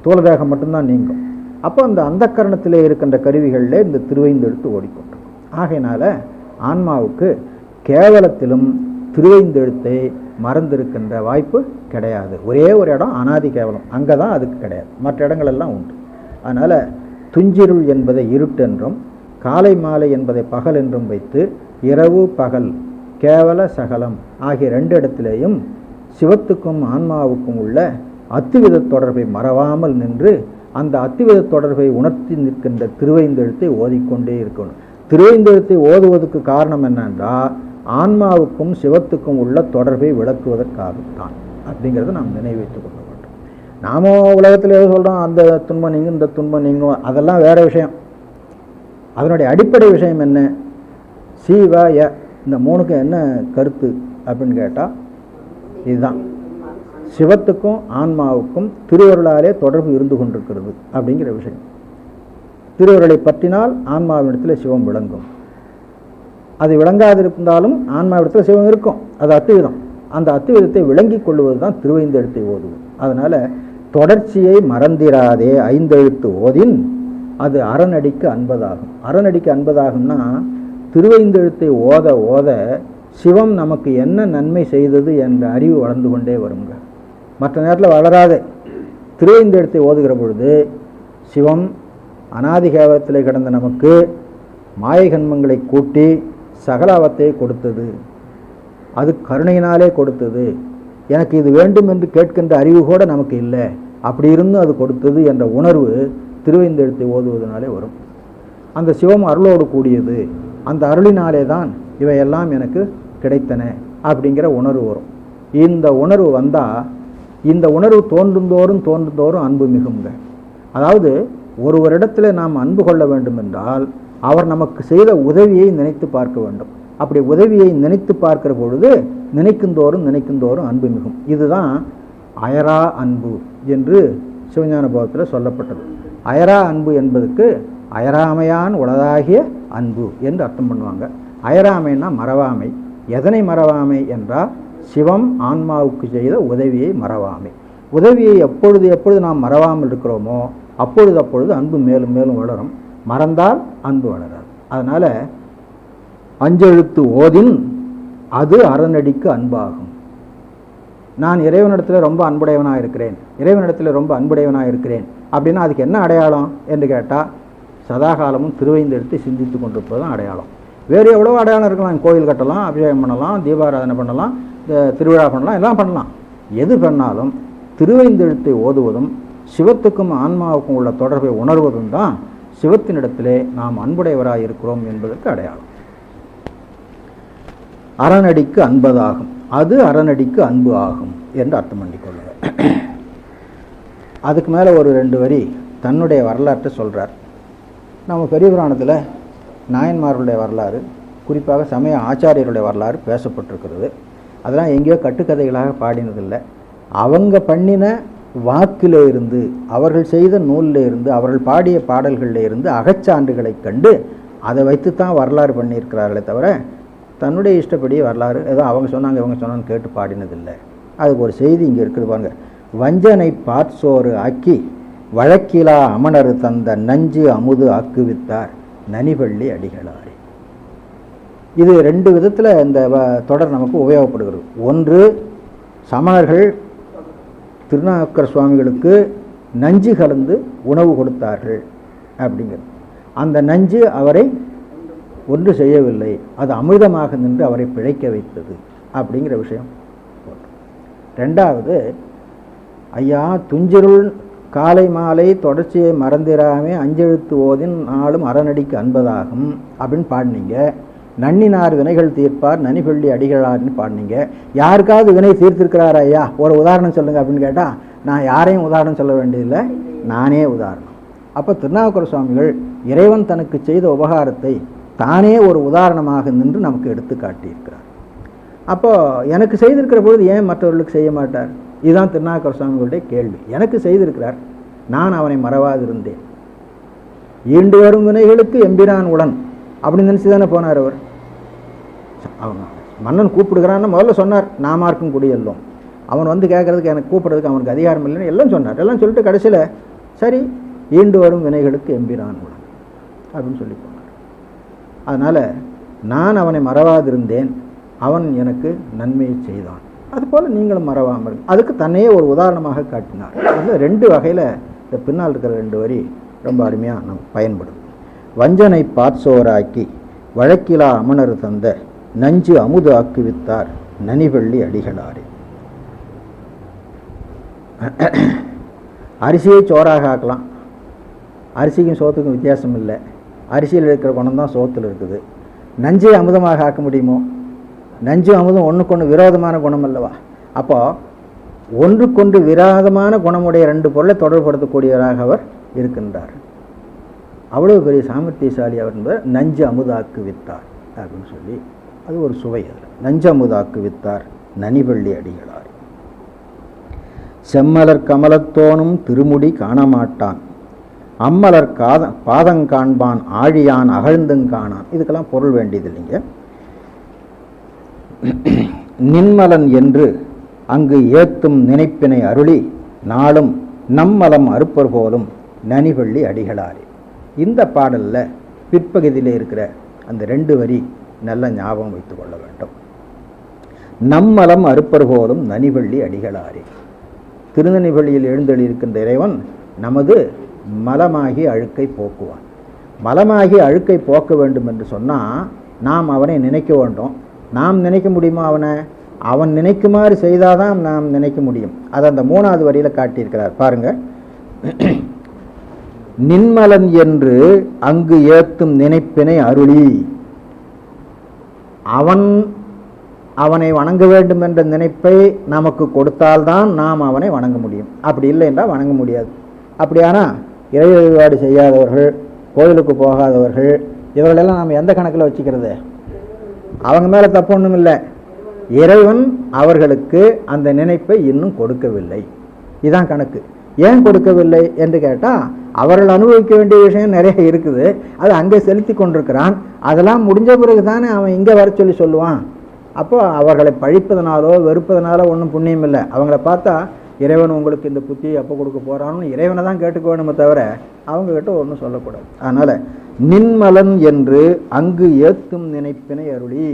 தூலதேகம் மட்டும்தான் நீங்கும். அப்போ அந்த கரணத்திலே இருக்கின்ற கருவிகளில் இந்த திருவைந்தெழுத்து ஓடிக்கொண்டிருக்கும். ஆகையினால ஆன்மாவுக்கு கேவலத்திலும் திருவைந்தெழுத்தை மறந்திருக்கின்ற வாய்ப்பு கிடையாது. ஒரே ஒரு இடம் அனாதி கேவலம், அங்கே தான் அதுக்கு கிடையாது, மற்ற இடங்களெல்லாம் உண்டு. அதனால் துஞ்சிருள் என்பதை இருட்டென்றும் காலை மாலை என்பதை பகல் என்றும் வைத்து இரவு பகல் கேவல சகலம் ஆகிய ரெண்டு இடத்திலேயும் சிவத்துக்கும் ஆன்மாவுக்கும் உள்ள அத்துவித தொடர்பை மறவாமல் நின்று அந்த அத்துவித தொடர்பை உணர்த்தி நிற்கின்ற திருவைந்தெழுத்தை ஓதிக்கொண்டே இருக்கணும். திருவைந்தெழுத்தை ஓதுவதற்கு காரணம் என்னென்றால் ஆன்மாவுக்கும் சிவத்துக்கும் உள்ள தொடர்பை விளக்குவதற்காகத்தான் அப்படிங்கிறத நாம் நினைவு வைத்துக் கொள்ள வேண்டும். நாம உலகத்தில் எது சொல்கிறோம், அந்த துன்பம் நீங்கும் இந்த துன்பம் நீங்கும், அதெல்லாம் வேறு விஷயம். அதனுடைய அடிப்படை விஷயம் என்ன, சிவ ய இந்த மூணுக்கு என்ன கருத்து அப்படின்னு கேட்டால் இதுதான். சிவத்துக்கும் ஆன்மாவுக்கும் திருவருளாலே தொடர்பு இருந்து கொண்டிருக்கிறது அப்படிங்கிற விஷயம். திருவருளை பற்றினால் ஆன்மாவிடத்தில் சிவம் விளங்கும். அது விளங்காதிருந்தாலும் ஆன்மாவிடத்தில் சிவம் இருக்கும், அது அத்துவிதம். அந்த அத்துவிதத்தை விளங்கி கொள்வது தான் திருவைந்தெழுத்தை ஓதுவது. அதனால் தொடர்ச்சியை மறந்திராதே ஐந்தெழுத்து ஓதின் அது அறநடிக்கு அன்பதாகும். அறநடிக்கு அன்பதாகும்னா திருவைந்தெழுத்தை ஓத ஓத சிவம் நமக்கு என்ன நன்மை செய்தது என்ற அறிவு வளர்ந்து கொண்டே வருங்க. மற்ற நேரத்தில் வளராது. திருவைந்தெழுத்தை ஓதுகிற பொழுது சிவம் அனாதி கேவலத்தில் கிடந்த நமக்கு மாயகன்மங்களை கூட்டி சகலாவத்தை கொடுத்தது, அது கருணையினாலே கொடுத்தது. எனக்கு இது வேண்டும் என்று கேட்கின்ற அறிவு கூட நமக்கு இல்லை, அப்படி இருந்தும் அது கொடுத்தது என்ற உணர்வு திருவைந்தெழுத்தை ஓதுவதனாலே வரும். அந்த சிவம் அருளோடு கூடியது, அந்த அருளினாலே தான் இவையெல்லாம் எனக்கு கிடைத்தன அப்படிங்கிற உணர்வு வரும். இந்த உணர்வு வந்தால், இந்த உணர்வு தோன்றுந்தோறும் தோன்றுந்தோறும் அன்பு மிகுங்க. அதாவது ஒருவரிடத்தில் நாம் அன்பு கொள்ள வேண்டும் என்றால் அவர் நமக்கு செய்த உதவியை நினைத்து பார்க்க வேண்டும். அப்படி உதவியை நினைத்து பார்க்கிற பொழுது நினைக்குந்தோறும் நினைக்குந்தோறும் அன்பு மிகும். இதுதான் அயரா அன்பு என்று சிவஞான போதத்தில் சொல்லப்பட்டது. அயரா அன்பு என்பதுக்கு அயராமையான் உளதாகிய அன்பு என்று அர்த்தம் பண்ணுவாங்க. அயராமைன்னா மறவாமை. எதனை மறவாமை என்றால் சிவம் ஆன்மாவுக்கு செய்த உதவியை மறவாமை. உதவியை எப்பொழுது நாம் மறவாமல் இருக்கிறோமோ அப்பொழுது அன்பு மேலும் மேலும் வளரும். மறந்தால் அன்பு வளராது. அதனால் அஞ்செழுத்து ஓதின் அது அறநடிக்கு அன்பாகும். நான் இறைவனிடத்தில் ரொம்ப அன்புடையவனாக இருக்கிறேன் அப்படின்னா அதுக்கு என்ன அடையாளம் என்று கேட்டால் சதாகாலமும் திருவைந்தெழுத்தை சிந்தித்து கொண்டிருப்பது தான் அடையாளம். வேறு எவ்வளோ அடையாளம் இருக்கலாம். கோயில் கட்டலாம், அபிஷேகம் பண்ணலாம், தீபாராதனை பண்ணலாம், திருவிழா பண்ணலாம், எல்லாம் பண்ணலாம். எது பண்ணாலும் திருவைந்தெழுத்தை ஓதுவதும் சிவத்துக்கும் ஆன்மாவுக்கும் உள்ள தொடர்பை உணர்வதும் தான் சிவத்தினிடத்திலே நாம் அன்புடையவராக இருக்கிறோம் என்பதற்கு அடையாளம். அறநடிக்கு அன்பதாகும், அது அறநடிக்கு அன்பு ஆகும் என்று அர்த்தம் பண்ணிக்கொள்ளுங்க. அதுக்கு மேலே ஒரு 2 வரி தன்னுடைய வரலாற்றை சொல்கிறார். நம்ம பெரிய புராணத்தில் நாயன்மார்களுடைய வரலாறு, குறிப்பாக சமய ஆச்சாரியருடைய வரலாறு பேசப்பட்டிருக்கிறது. அதெல்லாம் எங்கேயோ கட்டுக்கதைகளாக பாடினதில்லை. அவங்க பண்ணின வாக்கில் இருந்து, அவர்கள் செய்த நூலில் இருந்து, அவர்கள் பாடிய பாடல்களில் இருந்து அகச்சான்றுகளை கண்டு அதை வைத்து தான் வரலாறு பண்ணியிருக்கிறார்களே தவிர தன்னுடைய இஷ்டப்படி வரலாறு ஏதோ அவங்க சொன்னாங்க இவங்க சொன்னான்னு கேட்டு பாடினதில்லை. அதுக்கு ஒரு செய்தி இங்கே இருக்குது பாருங்க. வஞ்சனை பாற்சோறு ஆக்கி வழக்கிலா அமணர் தந்த நஞ்சு அமுது ஆக்குவித்தார் நனிவள்ளி அடிகளாரே. இது ரெண்டு விதத்தில் இந்த தொடர் நமக்கு உபயோகப்படுகிறது. ஒன்று, சமணர்கள் திருநாவுக்கர சுவாமிகளுக்கு நஞ்சு கலந்து உணவு கொடுத்தார்கள் அப்படிங்கிறது. அந்த நஞ்சு அவரை ஒன்று செய்யவில்லை, அது அமிர்தமாக நின்று அவரை பிழைக்க வைத்தது அப்படிங்கிற விஷயம். ரெண்டாவது, ஐயா துஞ்சிருள் காலை மாலை தொடர்ச்சியை மறந்திராமே அஞ்செழுத்து ஓதின் நாளும் அறநடிக்கு அன்பதாகும் அப்படின்னு பாடினீங்க. நன்னினார் வினைகள் தீர்ப்பார் நனிவள்ளி அடிகளார்னு பாடினீங்க. யாருக்காவது வினை தீர்த்திருக்கிறார் ஐயா ஒரு உதாரணம் சொல்லுங்கள் அப்படின்னு கேட்டால் நான் யாரையும் உதாரணம் சொல்ல வேண்டியதில்லை, நானே உதாரணம். அப்போ திருநாவுக்கர சுவாமிகள் இறைவன் தனக்கு செய்த உபகாரத்தை தானே ஒரு உதாரணமாக நின்று நமக்கு எடுத்து காட்டியிருக்கிறார். அப்போது எனக்கு செய்திருக்கிற பொழுது ஏன் மற்றவர்களுக்கு செய்ய மாட்டார்? இதுதான் திருநாவுக்கர சுவாமிகளுடைய கேள்வி. எனக்கு செய்திருக்கிறார், நான் அவனை மறவாதிருந்தேன். ஈண்டு வரும் வினைகளுக்கு எம்பிரான் உடன் அப்படின்னு நினச்சி தானே போனார் அவர். அவன் மன்னன் கூப்பிடுகிறான்னு முதல்ல சொன்னார், நாமார்க்கும் குடியெல்லாம். அவன் வந்து கேட்கறதுக்கு எனக்கு கூப்பிட்றதுக்கு அவனுக்கு அதிகாரம் இல்லைன்னு எல்லாம் சொன்னார். எல்லாம் சொல்லிட்டு கடைசியில் சரி ஈண்டு வரும் வினைகளுக்கு எம்பிரான் உடன் அப்படின்னு சொல்லி போனார். அதனால் நான் அவனை மறவாதிருந்தேன், அவன் எனக்கு நன்மையை செய்தான், அதுபோல் நீங்களும் மறவாமல். அதுக்கு தன்னையே ஒரு உதாரணமாக காட்டினார். அதில் ரெண்டு வகையில் இந்த பின்னால் இருக்கிற ரெண்டு வரி ரொம்ப அருமையாக நமக்கு பயன்படும். வஞ்சனை பாற்சோராக்கி வழக்கிலா அமணர் தந்த நஞ்சு அமுது ஆக்குவித்தார் நனிவள்ளி அடிகளாரே. அரிசியை சோறாக ஆக்கலாம், அரிசிக்கும் சோத்துக்கும் வித்தியாசம் இல்லை. அரிசியில் இருக்கிற குணம் தான் சோத்தில் இருக்குது. நஞ்சை அமுதமாக ஆக்க முடியுமோ? நஞ்சு அமுதம் ஒன்றுக்கொன்று விரோதமான குணம் அல்லவா? அப்போது ஒன்றுக்கொன்று விரோதமான குணமுடைய ரெண்டு பொருளை தொடர்படுத்தக்கூடியவராக அவர் இருக்கின்றார். அவ்வளவு பெரிய சாமர்த்தியசாலி அவர் என்பதை நஞ்சு அமுதாக்கு வித்தார் அப்படின்னு சொல்லி அது ஒரு சுவை. அதில் நஞ்சு அமுதாக்கு வித்தார் நனிவள்ளி அடிகளார். செம்மலர் கமலத்தோனும் திருமுடி காணமாட்டான், அம்மலர் பாதங்காண்பான் ஆழியான் அகழ்ந்துங்கானான். இதுக்கெல்லாம் பொருள் வேண்டியது இல்லைங்க. நின்மலன் என்று அங்கு ஏத்தும் நினைப்பினை அருளி நாளும் நம்மலம் அறுப்பர் போலும் நனிவள்ளி அடிகளாரே. இந்த பாடலில் பிற்பகுதியில் இருக்கிற அந்த ரெண்டு வரி நல்ல ஞாபகம் வைத்து கொள்ள வேண்டும். நம்மலம் அறுப்பர் போலும் நனிவள்ளி அடிகளாரே. திருநனிவள்ளியில் எழுந்தெழுந்திருக்கின்ற இறைவன் நமது மலமாகி அழுக்கை போக்குவான். மலமாகி அழுக்கை போக்க வேண்டும் என்று சொன்னால் நாம் அவனை நினைக்க வேண்டும். நாம் நினைக்க முடியுமா அவனை? அவன் நினைக்குமாறு செய்தாதான் நாம் நினைக்க முடியும். அதை அந்த மூணாவது வரியில் காட்டியிருக்கிறார் பாருங்க. நின்மலன் என்று அங்கு ஏத்தும் நினைப்பினை அருளி, அவனை வணங்க வேண்டும் என்ற நினைப்பை நமக்கு கொடுத்தால்தான் நாம் அவனை வணங்க முடியும். அப்படி இல்லை என்றால் வணங்க முடியாது. அப்படியானா இறை வழிபாடு செய்யாதவர்கள், கோயிலுக்கு போகாதவர்கள், இவர்களெல்லாம் நாம் எந்த கணக்கில் வச்சுக்கிறது? அவங்க மேலே தப்பு ஒன்றும் இல்லை. இறைவன் அவர்களுக்கு அந்த நினைப்பை இன்னும் கொடுக்கவில்லை. இதுதான் கணக்கு. ஏன் கொடுக்கவில்லை என்று கேட்டால் அவர்கள் அனுபவிக்க வேண்டிய விஷயம் நிறைய இருக்குது, அது அங்கே செலுத்தி கொண்டிருக்கிறான். அதெல்லாம் முடிஞ்ச பிறகு தானே அவன் இங்கே வர சொல்லி சொல்லுவான். அப்போ அவர்களை பழிப்பதனாலோ வெறுப்பதனாலோ ஒன்றும் புண்ணியம் இல்லை. அவங்கள பார்த்தா இறைவன் உங்களுக்கு இந்த புத்தியை அப்போ கொடுக்க போகிறான்னு இறைவனை தான் கேட்டுக்க வேணுமே தவிர அவங்கக்கிட்ட ஒன்றும் சொல்லக்கூடாது. அதனால் நின்மலன் என்று அங்கு ஏத்தும் நினைப்பினை அருளி,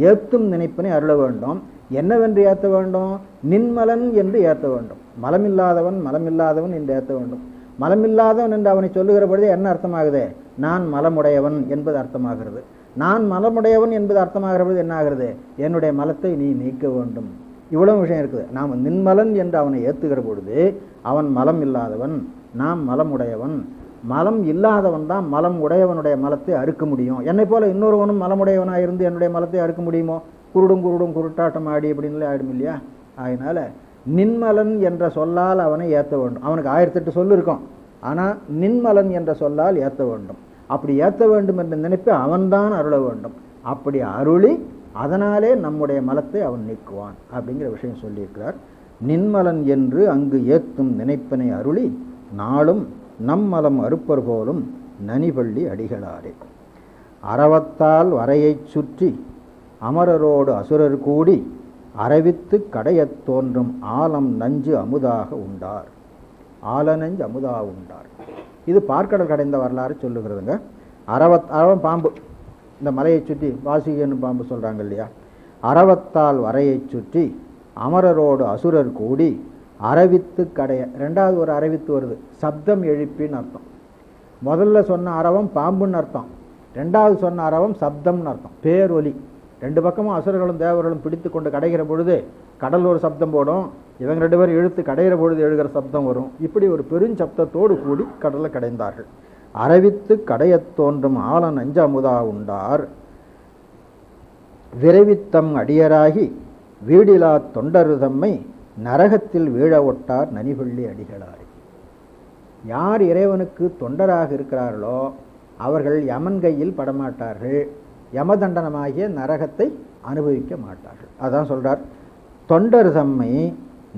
ஏத்தும் நினைப்பினை அருள வேண்டும். என்னவென்று ஏற்ற வேண்டும்? நின்மலன் என்று ஏற்ற வேண்டும். மலமில்லாதவன் மலமில்லாதவன் என்று ஏற்ற வேண்டும். மலமில்லாதவன் என்று அவனை சொல்லுகிற பொழுது என்ன அர்த்தமாகுது? நான் மலமுடையவன் என்பது அர்த்தமாகிறது. நான் மலமுடையவன் என்பது அர்த்தமாகிற பொழுது என்ன ஆகிறது? என்னுடைய மலத்தை நீ நீக்க வேண்டும். இவ்வளவு விஷயம் இருக்குது. நாம் நின்மலன் என்று அவனை ஏற்றுகிற பொழுது அவன் மலம் இல்லாதவன், நாம் மலமுடையவன். மலம் இல்லாதவன் தான் மலம் உடையவனுடைய மலத்தை அறுக்க முடியும். என்னை போல இன்னொருவனும் மலமுடையவனாக இருந்து என்னுடைய மலத்தை அறுக்க முடியுமோ? குருடும் குருட்டாட்டம் ஆடி அப்படின்னு ஆயிடும் இல்லையா? அதனால நின்மலன் என்ற சொல்லால் அவனை ஏற்ற வேண்டும். அவனுக்கு 1008 சொல் இருக்கும், ஆனால் நின்மலன் என்ற சொல்லால் ஏற்ற வேண்டும். அப்படி ஏற்ற வேண்டும் என்ற நினைப்பை அவன்தான் அருள வேண்டும். அப்படி அருளி அதனாலே நம்முடைய மலத்தை அவன் நீக்குவான் அப்படிங்கிற விஷயம் சொல்லியிருக்கிறார். நின்மலன் என்று அங்கு ஏத்தும் நினைப்பினை அருளி நாளும் நம்மலம் அறுப்பர் போலும் நனிபள்ளி அடிகளாரே. அறவத்தால் வரையைச் சுற்றி அமரரோடு அசுரர் கூடி அரவித்து கடையத் தோன்றும் ஆலம் நஞ்சு அமுதாக உண்டார். ஆலநஞ்சு அமுதா உண்டார். இது பார்க்கடல் கடைந்த வரலாறு சொல்லுகிறதுங்க. அரவம் பாம்பு, இந்த மலையை சுற்றி வாசிகன்னு பாம்பு சொல்கிறாங்க இல்லையா. அறவத்தால் வரையை சுற்றி அமரரோடு அசுரர் கூடி அரவித்து கடைய. ரெண்டாவது ஒரு அரவித்து வருது, சப்தம் எழுப்பின்னு அர்த்தம். முதல்ல சொன்ன அரவம் பாம்புன்னு அர்த்தம், ரெண்டாவது சொன்ன அரவம் சப்தம்னு அர்த்தம், பேரொலி. ரெண்டு பக்கமும் அசுரர்களும் தேவர்களும் பிடித்து கொண்டு கடைகிற பொழுது கடல் ஒரு சப்தம் போடும், இவங்க ரெண்டு பேரும் இழுத்து கடைகிற பொழுது எழுகிற சப்தம் வரும். இப்படி ஒரு பெருஞ்சப்தத்தோடு கூடி கடலை கடைந்தார்கள். அரவித்து கடையத் தோன்றும் ஆலன் நஞ்சு அமுதா உண்டார். விரைவித்தம் அடியராகி வீடிலா தொண்டரு தம்மை நரகத்தில் வீழ ஒட்டார் நனிபள்ளி அடிகளாரே. யார் இறைவனுக்கு தொண்டராக இருக்கிறார்களோ அவர்கள் யமன் கையில் படமாட்டார்கள், யமதண்டனமாகிய நரகத்தை அனுபவிக்க மாட்டார்கள். அதான் சொல்றார், தொண்டர் தம்மை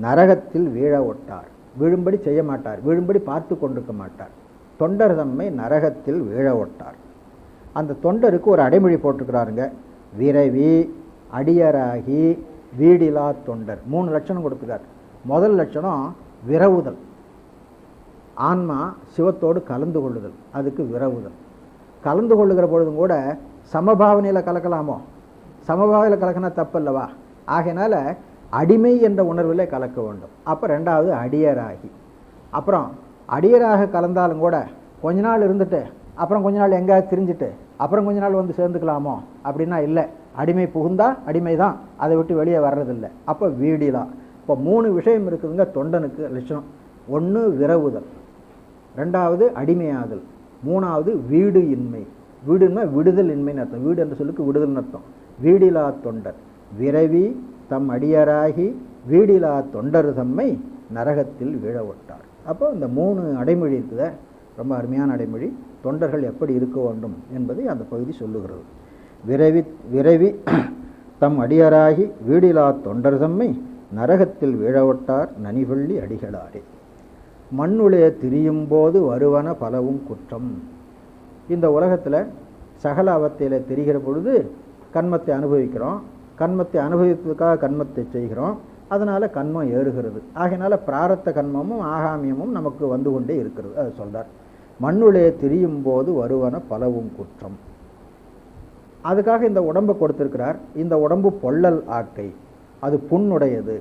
நரகத்தில் வீழ ஒட்டார். விழும்படி செய்ய மாட்டார், விழும்படி பார்த்து கொண்டிருக்க மாட்டார். தொண்டர் தம்மை நரகத்தில் வீழ ஒட்டார். அந்த தொண்டருக்கு ஒரு அடைமொழி போட்டுக்கிறாருங்க, விரைவி அடியராகி வீடிலா தொண்டர். 3 லட்சணம் கொடுத்துக்கார். முதல் லட்சணம் விரவுதல், ஆன்மா சிவத்தோடு கலந்து கொள்ளுதல், அதுக்கு விரவுதல். கலந்து கொள்ளுகிற பொழுதும் கூட சமபாவனையில் கலக்கலாமோ? சமபாவனையில் கலக்கினா தப்பல்லவா? ஆகையினால அடிமை என்ற உணர்வில் கலக்க வேண்டும். அப்போ ரெண்டாவது அடியராகி. அப்புறம் அடியராக கலந்தாலும் கூட கொஞ்ச நாள் இருந்துட்டு அப்புறம் கொஞ்ச நாள் எங்கேயாவது திரிஞ்சுட்டு அப்புறம் கொஞ்ச நாள் வந்து சேர்ந்துக்கலாமோ அப்படின்னா இல்லை. அடிமை புகுந்தா அடிமை தான், அதை விட்டு வெளியே வர்றதில்லை. அப்போ வீடிலா. இப்போ 3 விஷயம் இருக்குதுங்க தொண்டனுக்கு லட்சணம். ஒன்று விரவுதல், ரெண்டாவது அடிமையாதல், மூணாவது வீடு இன்மை. வீடுன்னா விடுதல் இன்மைன்னு அர்த்தம். வீடு என்ற சொல்லுக்கு விடுதல்னு அர்த்தம். வீடிலா தொண்டர். விரைவி தம் அடியராகி வீடிலா தொண்டர் தம்மை நரகத்தில் வீழ ஒட்டார். அப்போ இந்த 3 அடைமொழி இருக்குத, ரொம்ப அருமையான அடைமொழி. தொண்டர்கள் எப்படி இருக்க வேண்டும் என்பதை அந்த பகுதி சொல்லுகிறது. விரைவி தம் அடியராகி வீடிலா தொண்டர் தம்மை நரகத்தில் வீழ ஒட்டார் நனிபள்ளி அடிகளாரே. மண்ணுளே திரியும் போது வருவன பலவும் குற்றம். இந்த உலகத்தில் சகல அவத்தையில் தெரிகிற பொழுது கண்மத்தை அனுபவிக்கிறோம். கண்மத்தை அனுபவிப்பதற்காக கண்மத்தை செய்கிறோம். அதனால் கண்மம் ஏறுகிறது. ஆகையினால பிராரத்த கண்மமும் ஆகாமியமும் நமக்கு வந்து கொண்டே இருக்கிறது. அது சொல்றார், மண்ணுளே திரியும் போது வருவன பலவும் குற்றம். அதுக்காக இந்த உடம்பை கொடுத்திருக்கிறார். இந்த உடம்பு பொள்ளல் ஆக்கை, அது புண்ணுடையது.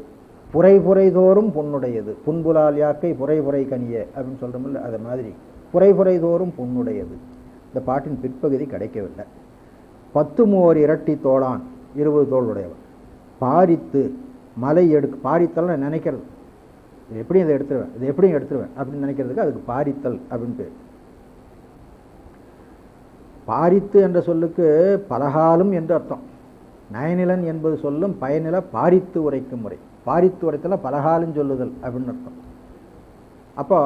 புரைதோறும் புண்ணுடையது. புன்புலால் யாக்கை புரை கனிய அப்படின்னு சொல்கிறோமில்ல, அது மாதிரி புரைதோறும் புண்ணுடையது. இந்த பாட்டின் பிற்பகுதி கிடைக்கவில்லை. 10 மோர் இரட்டி தோளான் 20 தோள் உடையவன். பாரித்து மலை பாரித்தல் நினைக்கிறது, இது எப்படியும் இதை எடுத்துருவேன், இது எப்படியும் எடுத்துருவேன் அப்படின்னு நினைக்கிறதுக்கு அதுக்கு பாரித்தல் அப்படின்னு பேர். பாரித்து என்ற சொல்லுக்கு பலகாலும் என்று அர்த்தம். நயனிலன் என்பது சொல்லும் பயனில பாரித்து உரைக்கும் முறை. பாரித்து உரைத்தல பலகாலும் சொல்லுதல் அப்படின்னு அர்த்தம். அப்போ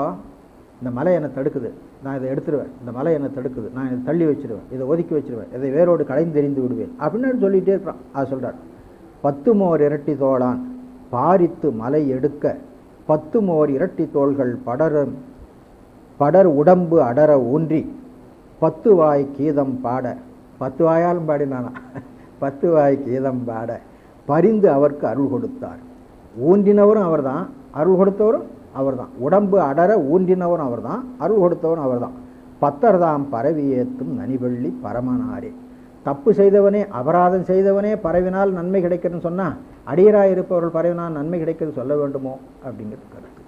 இந்த மலை என்னை தடுக்குது, நான் இதை எடுத்துருவேன். இந்த மலை என்னை தடுக்குது, நான் இதை தள்ளி வச்சிருவேன், இதை ஒதுக்கி வச்சிருவேன், இதை வேரோடு களைந்தெறிந்து விடுவேன் அப்படின்னு சொல்லிகிட்டே இருக்கிறான். அது சொல்கிறார், 10 மோர் இரட்டி தோளான் பாரித்து மலை எடுக்க 10 மோர் இரட்டி தோள்கள் படர் உடம்பு அடர ஊன்றி 10 வாய் கீதம் பாட. 10 வாயாலும் பாடினானா? 10 வாய் கீதம் பாட பரிந்து அவருக்கு அருள் கொடுத்தார். ஊன்றினவரும் அவர் தான், அருள் கொடுத்தவரும் அவர் தான். உடம்பு அடர ஊன்றினவரும் அவர் தான், அருள் கொடுத்தவரும் அவர் தான். 10 தாம் பரவி ஏத்தும் நனிபள்ளி பரமனாரே. தப்பு செய்தவனே, அபராதம் செய்தவனே பரவினால் நன்மை கிடைக்கிறதுன்னு சொன்னால் அடியராக இருப்பவர்கள் பரவினால் நன்மை கிடைக்கிறது சொல்ல வேண்டுமோ அப்படிங்கிறது கருத்து.